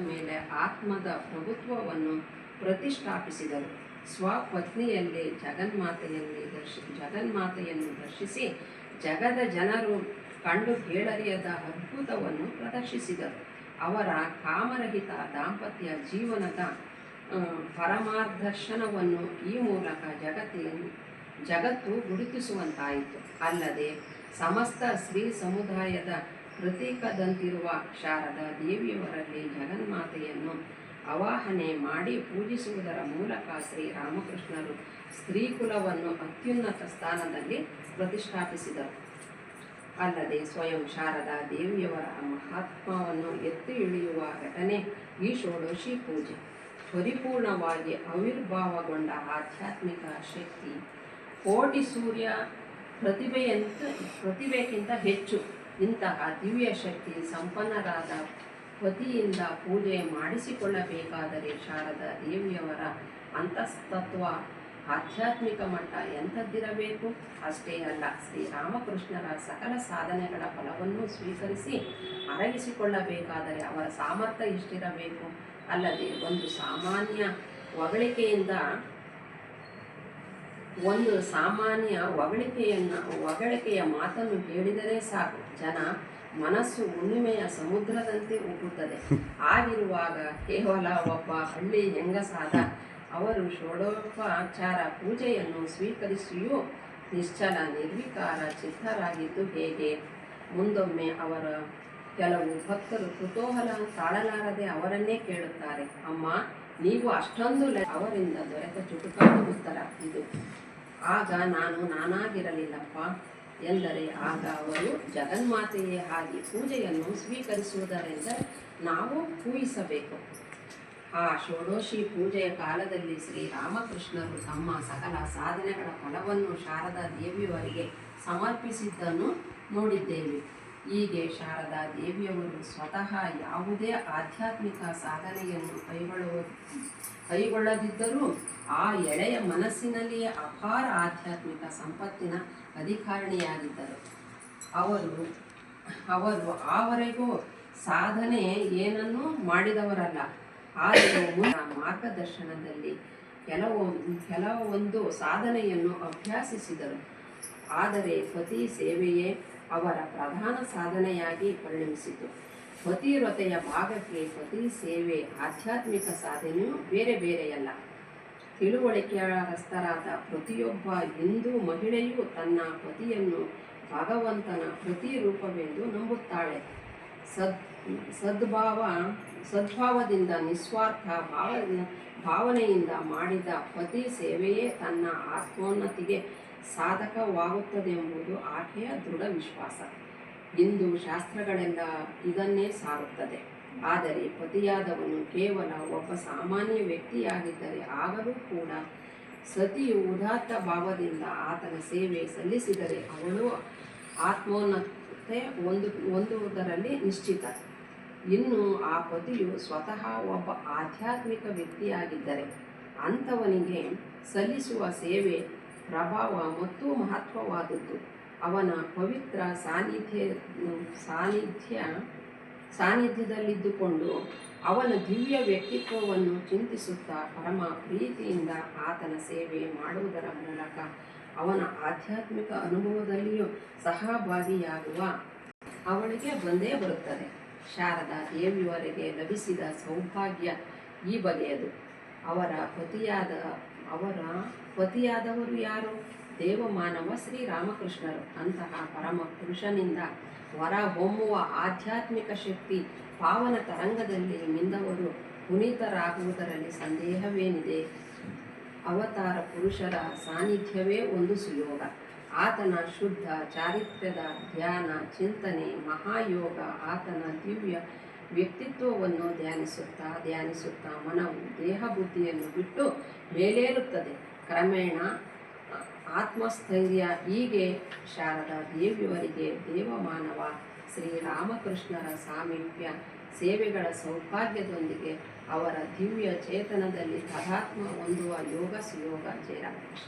ಮೇಲೆ ಆತ್ಮದ ಪ್ರಭುತ್ವವನ್ನು ಪ್ರತಿಷ್ಠಾಪಿಸಿದರು. ಸ್ವಪತ್ನಿಯಲ್ಲಿ ಜಗನ್ಮಾತೆಯನ್ನು ದರ್ಶಿಸಿ ಜಗದ ಜನರು ಕಂಡು ಕೇಳರಿಯದ ಅದ್ಭುತವನ್ನು ಪ್ರದರ್ಶಿಸಿದರು. ಅವರ ಕಾಮರಹಿತ ದಾಂಪತ್ಯ ಜೀವನದ ಪರಮಾದರ್ಶನವನ್ನು ಈ ಮೂಲಕ ಜಗತ್ತು ಗುರುತಿಸುವಂತಾಯಿತು. ಅಲ್ಲದೆ ಸಮಸ್ತ ಸ್ತ್ರೀ ಸಮುದಾಯದ ಪ್ರತೀಕದಂತಿರುವ ಶಾರದಾ ದೇವಿಯವರಲ್ಲಿ ಜಗನ್ಮಾತೆಯನ್ನು ಆವಾಹನೆ ಮಾಡಿ ಪೂಜಿಸುವುದರ ಮೂಲಕ ಶ್ರೀರಾಮಕೃಷ್ಣರು ಸ್ತ್ರೀಕುಲವನ್ನು ಅತ್ಯುನ್ನತ ಸ್ಥಾನದಲ್ಲಿ ಪ್ರತಿಷ್ಠಾಪಿಸಿದರು. ಅಲ್ಲದೆ ಸ್ವಯಂ ಶಾರದಾ ದೇವಿಯವರ ಮಹಾತ್ಮವನ್ನು ಎತ್ತಿ ಇಳಿಯುವ ಘಟನೆ ಈ ಷೋಡಶಿ ಪೂಜೆ. ಪರಿಪೂರ್ಣವಾಗಿ ಆವಿರ್ಭಾವಗೊಂಡ ಆಧ್ಯಾತ್ಮಿಕ ಶಕ್ತಿ ಕೋಟಿ ಸೂರ್ಯ ಪ್ರತಿಭೆಗಿಂತ ಹೆಚ್ಚು. ಇಂತಹ ದಿವ್ಯ ಶಕ್ತಿ ಸಂಪನ್ನರಾದ ಪತಿಯಿಂದ ಪೂಜೆ ಮಾಡಿಸಿಕೊಳ್ಳಬೇಕಾದರೆ ಶಾರದಾ ದೇವಿಯವರ ಅಂತಸ್ತತ್ವ ಆಧ್ಯಾತ್ಮಿಕ ಮಟ್ಟ ಎಂಥದ್ದಿರಬೇಕು? ಅಷ್ಟೇ ಅಲ್ಲ, ಶ್ರೀರಾಮಕೃಷ್ಣರ ಸಕಲ ಸಾಧನೆಗಳ ಫಲವನ್ನು ಸ್ವೀಕರಿಸಿ ಅರಗಿಸಿಕೊಳ್ಳಬೇಕಾದರೆ ಅವರ ಸಾಮರ್ಥ್ಯ ಎಷ್ಟಿರಬೇಕು? ಅಲ್ಲದೆ ಒಂದು ಸಾಮಾನ್ಯ ಹೊಗಳಿಕೆಯ ಮಾತನ್ನು ಹೇಳಿದರೆ ಸಾಕು, ಜನ ಮನಸ್ಸು ಹುಣ್ಣಿಮೆಯ ಸಮುದ್ರದಂತೆ ಉಕ್ಕುತ್ತದೆ. ಆಗಿರುವಾಗ ಕೇವಲ ಒಬ್ಬ ಹಳ್ಳಿ ಹೆಂಗಸಾದ ಅವರು ಷೋಡಶೋಪಚಾರ ಪೂಜೆಯನ್ನು ಸ್ವೀಕರಿಸಿಯೂ ನಿಶ್ಚಲ ನಿರ್ವಿಕಾರ ಚಿತ್ತರಾಗಿದ್ದು ಹೇಗೆ? ಮುಂದೊಮ್ಮೆ ಅವರ ಕೆಲವು ಭಕ್ತರು ಕುತೂಹಲ ತಾಳಲಾರದೆ ಅವರನ್ನೇ ಕೇಳುತ್ತಾರೆ, ಅಮ್ಮ, ನೀವು ಅಷ್ಟೊಂದು ಅವರಿಂದ ದೊರೆತ ಚುಟುಕಾದ ಉತ್ತರ ಇದು. ಆಗ ನಾನಾಗಿರಲಿಲ್ಲಪ್ಪ ಎಂದರೆ ಆಗ ಅವರು ಜಗನ್ಮಾತೆಯೇ ಆಗಿ ಪೂಜೆಯನ್ನು ಸ್ವೀಕರಿಸುವುದರೆಂದರೆ ನಾವು ಊಹಿಸಬೇಕು. ಆ ಷೋಡಶಿ ಪೂಜೆಯ ಕಾಲದಲ್ಲಿ ಶ್ರೀರಾಮಕೃಷ್ಣರು ತಮ್ಮ ಸಕಲ ಸಾಧನೆಗಳ ಫಲವನ್ನು ಶಾರದಾ ದೇವಿಯವರಿಗೆ ಸಮರ್ಪಿಸಿದ್ದನ್ನು ನೋಡಿದ್ದೇವೆ. ಹೀಗೆ ಶಾರದಾ ದೇವಿಯವರು ಸ್ವತಃ ಯಾವುದೇ ಆಧ್ಯಾತ್ಮಿಕ ಸಾಧನೆಯನ್ನು ಕೈಗೊಳ್ಳದಿದ್ದರೂ ಆ ಎಳೆಯ ಮನಸ್ಸಿನಲ್ಲಿಯೇ ಅಪಾರ ಆಧ್ಯಾತ್ಮಿಕ ಸಂಪತ್ತಿನ ಅಧಿಕಾರಿಣಿಯಾಗಿದ್ದರು. ಅವರು ಆವರೆಗೂ ಸಾಧನೆ ಏನನ್ನೂ ಮಾಡಿದವರಲ್ಲ. ಆದರೆ ಮಾರ್ಗದರ್ಶನದಲ್ಲಿ ಕೆಲವೊಂದು ಸಾಧನೆಯನ್ನು ಅಭ್ಯಾಸಿಸಿದರು. ಆದರೆ ಪತಿ ಸೇವೆಯೇ ಅವರ ಪ್ರಧಾನ ಸಾಧನೆಯಾಗಿ ಪರಿಣಮಿಸಿತು. ಪತಿವ್ರತೆಯ ಭಾಗಕ್ಕೆ ಪತಿ ಸೇವೆ ಆಧ್ಯಾತ್ಮಿಕ ಸಾಧನೆಯೂ ಬೇರೆ ಬೇರೆಯಲ್ಲ. ತಿಳುವಳಿಕೆಯಸ್ಥರಾದ ಪ್ರತಿಯೊಬ್ಬ ಹಿಂದೂ ಮಹಿಳೆಯೂ ತನ್ನ ಪತಿಯನ್ನು ಭಗವಂತನ ಪ್ರತಿರೂಪವೆಂದು ನಂಬುತ್ತಾಳೆ. ಸದ್ಭಾವದಿಂದ ನಿಸ್ವಾರ್ಥ ಭಾವನೆಯಿಂದ ಮಾಡಿದ ಪತಿ ಸೇವೆಯೇ ತನ್ನ ಆತ್ಮೋನ್ನತಿಗೆ ಸಾಧಕವಾಗುತ್ತದೆಂಬುದು ಆಕೆಯ ದೃಢ ವಿಶ್ವಾಸ. ಹಿಂದೂ ಶಾಸ್ತ್ರಗಳೆಲ್ಲ ಇದನ್ನೇ ಸಾರುತ್ತದೆ. ಆದರೆ ಪತಿಯಾದವನು ಕೇವಲ ಒಬ್ಬ ಸಾಮಾನ್ಯ ವ್ಯಕ್ತಿಯಾಗಿದ್ದರೆ ಆಗಲೂ ಕೂಡ ಸತಿಯು ಉದಾತ್ತ ಭಾವದಿಂದ ಆತನ ಸೇವೆ ಸಲ್ಲಿಸಿದರೆ ಅವಳು ಆತ್ಮೋನ್ನತೆ ಹೊಂದುವುದರಲ್ಲಿ ನಿಶ್ಚಿತ. ಇನ್ನು ಆ ಪತಿಯು ಸ್ವತಃ ಒಬ್ಬ ಆಧ್ಯಾತ್ಮಿಕ ವ್ಯಕ್ತಿಯಾಗಿದ್ದರೆ ಅಂಥವನಿಗೆ ಸಲ್ಲಿಸುವ ಸೇವೆ ಪ್ರಭಾವ ಮತ್ತು ಮಹತ್ವವಾದದ್ದು. ಅವನ ಪವಿತ್ರ ಸಾನ್ನಿಧ್ಯದಲ್ಲಿದ್ದುಕೊಂಡು ಅವನ ದಿವ್ಯ ವ್ಯಕ್ತಿತ್ವವನ್ನು ಚಿಂತಿಸುತ್ತಾ ಪರಮ ಪ್ರೀತಿಯಿಂದ ಆತನ ಸೇವೆ ಮಾಡುವುದರ ಮೂಲಕ ಅವನ ಆಧ್ಯಾತ್ಮಿಕ ಅನುಭವದಲ್ಲಿಯೂ ಸಹಭಾಗಿಯಾಗುವ ಅವಳಿಗೆ ಬಂದೇ ಬರುತ್ತದೆ. ಶಾರದಾ ದೇವಿಯವರಿಗೆ ಲಭಿಸಿದ ಸೌಭಾಗ್ಯ ಈ ಬಗೆಯದು. ಅವರ ಪತಿಯಾದವರು ಯಾರು? ದೇವಮಾನವ ಶ್ರೀರಾಮಕೃಷ್ಣರು. ಅಂತಹ ಪರಮ ಪುರುಷನಿಂದ ಹೊರಹೊಮ್ಮುವ ಆಧ್ಯಾತ್ಮಿಕ ಶಕ್ತಿ ಪಾವನ ತರಂಗದಲ್ಲಿ ಮಿಂದವರು ಪುನೀತರಾಗುವುದರಲ್ಲಿ ಸಂದೇಹವೇನಿದೆ? ಅವತಾರ ಪುರುಷರ ಸಾನ್ನಿಧ್ಯವೇ ಒಂದು ಸುಯೋಗ. ಆತನ ಶುದ್ಧ ಚಾರಿತ್ರ್ಯದ ಧ್ಯಾನ ಚಿಂತನೆ ಮಹಾಯೋಗ. ಆತನ ದಿವ್ಯ ವ್ಯಕ್ತಿತ್ವವನ್ನು ಧ್ಯಾನಿಸುತ್ತಾ ಮನವು ದೇಹ ಬುದ್ಧಿಯನ್ನು ಬಿಟ್ಟು ಮೇಲೇರುತ್ತದೆ. ಕ್ರಮೇಣ ಆತ್ಮಸ್ಥೈರ್ಯ. ಹೀಗೆ ಶಾರದಾ ದೇವಿಯವರಿಗೆ ದೇವಮಾನವ ಶ್ರೀರಾಮಕೃಷ್ಣರ ಸಾಮೀಪ್ಯ ಸೇವೆಗಳ ಸೌಭಾಗ್ಯದೊಂದಿಗೆ ಅವರ ದಿವ್ಯ ಚೇತನದಲ್ಲಿ ತಾದಾತ್ಮ್ಯ ಹೊಂದುವ ಯೋಗ ಸುಯೋಗ. ಜಯರಾಮಕೃಷ್ಣ.